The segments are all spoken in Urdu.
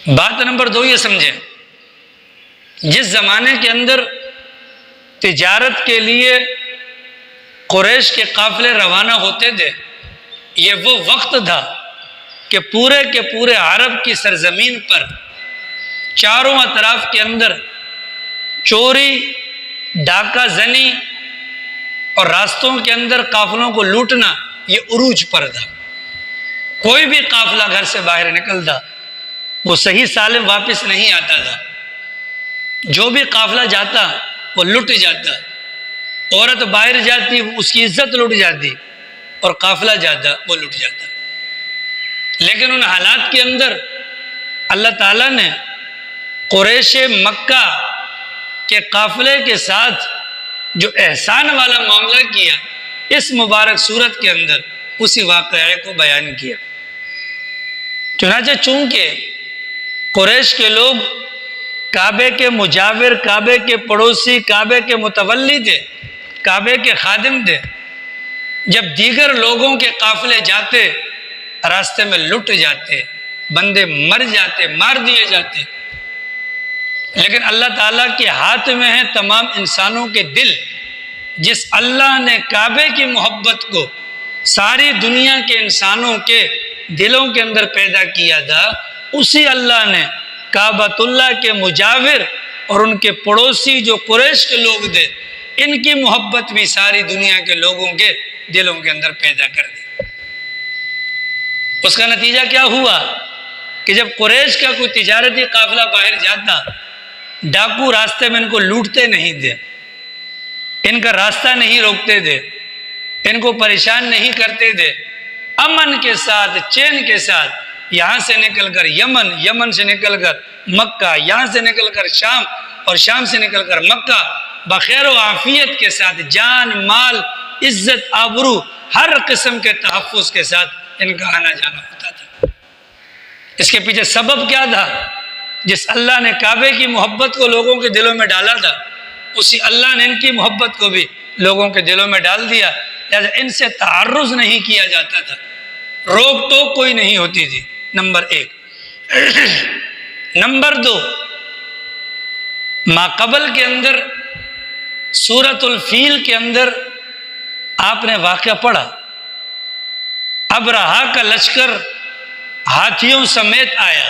بات نمبر 2 یہ سمجھیں، جس زمانے کے اندر تجارت کے لیے قریش کے قافلے روانہ ہوتے تھے، یہ وہ وقت تھا کہ پورے عرب کی سرزمین پر چاروں اطراف کے اندر چوری، ڈاکہ زنی اور راستوں کے اندر قافلوں کو لوٹنا یہ عروج پر تھا۔ کوئی بھی قافلہ گھر سے باہر نکلتا وہ صحیح سالم واپس نہیں آتا تھا، جو بھی قافلہ جاتا وہ لٹ جاتا، عورت باہر جاتی اس کی عزت لٹ جاتی اور قافلہ جاتا وہ لٹ جاتا۔ لیکن ان حالات کے اندر اللہ تعالیٰ نے قریش مکہ کے قافلے کے ساتھ جو احسان والا معاملہ کیا، اس مبارک صورت کے اندر اسی واقعے کو بیان کیا۔ چنانچہ چونکہ قریش کے لوگ کعبے کے مجاور، کعبے کے پڑوسی، کعبے کے متولی تھے، کعبے کے خادم تھے، جب دیگر لوگوں کے قافلے جاتے راستے میں لٹ جاتے، بندے مر جاتے، مار دیے جاتے، لیکن اللہ تعالیٰ کے ہاتھ میں ہیں تمام انسانوں کے دل۔ جس اللہ نے کعبے کی محبت کو ساری دنیا کے انسانوں کے دلوں کے اندر پیدا کیا تھا، اسی اللہ نے کعبۃ اللہ کے مجاور اور ان کے پڑوسی جو قریش کے لوگ تھے، ان کی محبت بھی ساری دنیا کے لوگوں کے دلوں کے اندر پیدا کر دی۔ اس کا نتیجہ کیا ہوا کہ جب قریش کا کوئی تجارتی قافلہ باہر جاتا، ڈاکو راستے میں ان کو لوٹتے نہیں تھے، ان کا راستہ نہیں روکتے تھے، ان کو پریشان نہیں کرتے تھے، امن کے ساتھ، چین کے ساتھ یہاں سے نکل کر یمن، یمن سے نکل کر مکہ، یہاں سے نکل کر شام اور شام سے نکل کر مکہ، بخیر و عافیت کے ساتھ، جان، مال، عزت، آبرو، ہر قسم کے تحفظ کے ساتھ ان کا آنا جانا ہوتا تھا۔ اس کے پیچھے سبب کیا تھا؟ جس اللہ نے کعبے کی محبت کو لوگوں کے دلوں میں ڈالا تھا، اسی اللہ نے ان کی محبت کو بھی لوگوں کے دلوں میں ڈال دیا، لہذا ان سے تعرض نہیں کیا جاتا تھا، روک ٹوک کوئی نہیں ہوتی تھی، نمبر 1۔ نمبر 2، ماقبل کے اندر سورۃ الفیل کے اندر آپ نے واقعہ پڑھا، ابرہا کا لشکر ہاتھیوں سمیت آیا،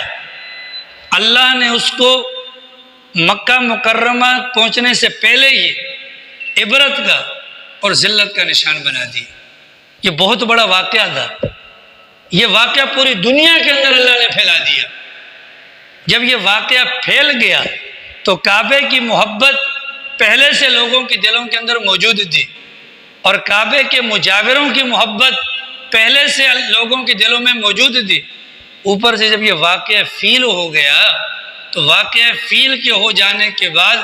اللہ نے اس کو مکہ مکرمہ پہنچنے سے پہلے ہی عبرت کا اور ذلت کا نشان بنا دیا۔ یہ بہت بڑا واقعہ تھا، یہ واقعہ پوری دنیا کے اندر اللہ نے پھیلا دیا۔ جب یہ واقعہ پھیل گیا تو کعبے کی محبت پہلے سے لوگوں کے دلوں کے اندر موجود تھی، اور کعبے کے مجاوروں کی محبت پہلے سے لوگوں کے دلوں میں موجود تھی۔ اوپر سے جب یہ واقعہ فیل ہو گیا تو واقعہ فیل کے ہو جانے کے بعد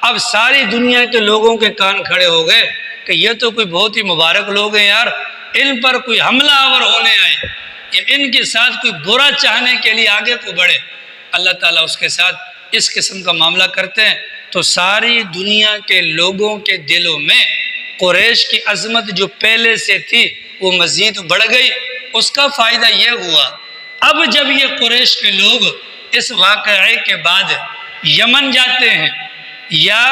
اب ساری دنیا کے لوگوں کے کان کھڑے ہو گئے کہ یہ تو کوئی بہت ہی مبارک لوگ ہیں یار، ان پر کوئی حملہ آور ہونے آئے یا ان کے ساتھ کوئی برا چاہنے کے لیے آگے کو بڑھے، اللہ تعالیٰ اس کے ساتھ اس قسم کا معاملہ کرتے ہیں تو ساری دنیا کے لوگوں کے دلوں میں قریش کی عظمت جو پہلے سے تھی وہ مزید بڑھ گئی۔ اس کا فائدہ یہ ہوا، اب جب یہ قریش کے لوگ اس واقعے کے بعد یمن جاتے ہیں یا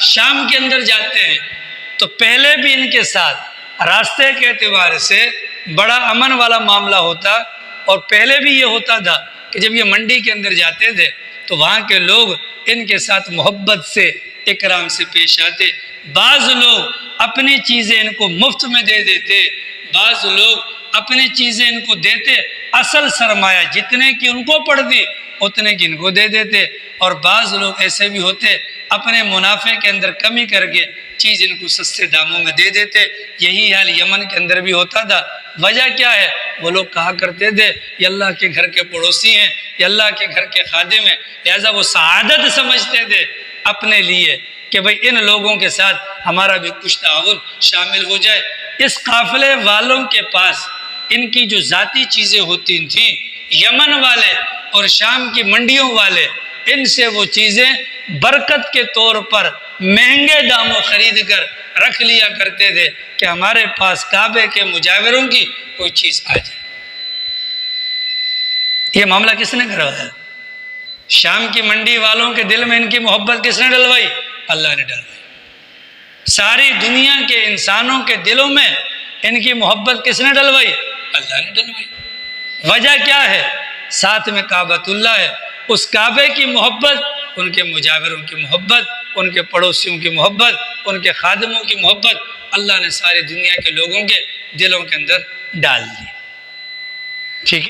شام کے اندر جاتے ہیں تو پہلے بھی ان کے ساتھ راستے کے اعتبار سے بڑا امن والا معاملہ ہوتا، اور پہلے بھی یہ ہوتا تھا کہ جب یہ منڈی کے اندر جاتے تھے تو وہاں کے لوگ ان کے ساتھ محبت سے، اکرام سے پیش آتے۔ بعض لوگ اپنی چیزیں ان کو مفت میں دے دیتے، بعض لوگ اپنی چیزیں ان کو دیتے، اصل سرمایہ جتنے کی ان کو پڑتی اتنے کی ان کو دے دیتے، اور بعض لوگ ایسے بھی ہوتے اپنے منافع کے اندر کمی کر کے چیز ان کو سستے داموں میں دے دیتے۔ یہی حال یمن کے اندر بھی ہوتا تھا۔ وجہ کیا ہے؟ وہ لوگ کہا کرتے تھے یہ اللہ کے گھر کے پڑوسی ہیں، یہ اللہ کے گھر کے خادم ہیں، لہذا وہ سعادت سمجھتے تھے اپنے لیے کہ بھئی ان لوگوں کے ساتھ ہمارا بھی کچھ تعاون شامل ہو جائے۔ اس قافلے والوں کے پاس ان کی جو ذاتی چیزیں ہوتی تھیں، یمن والے اور شام کی منڈیوں والے ان سے وہ چیزیں برکت کے طور پر مہنگے داموں خرید کر رکھ لیا کرتے تھے کہ ہمارے پاس کعبے کے مجاوروں کی کوئی چیز آ جائے۔ یہ معاملہ کس نے کروایا؟ شام کی منڈی والوں کے دل میں ان کی محبت کس نے ڈلوائی؟ اللہ نے ڈلوائی۔ ساری دنیا کے انسانوں کے دلوں میں ان کی محبت کس نے ڈلوائی؟ اللہ نے ڈلوائی۔ وجہ کیا ہے؟ ساتھ میں کعبۃ اللہ ہے، اس کعبے کی محبت، ان کے مجاوروں کی محبت، ان کے پڑوسیوں کی محبت، ان کے خادموں کی محبت اللہ نے ساری دنیا کے لوگوں کے دلوں کے اندر ڈال دی۔ ٹھیک ہے۔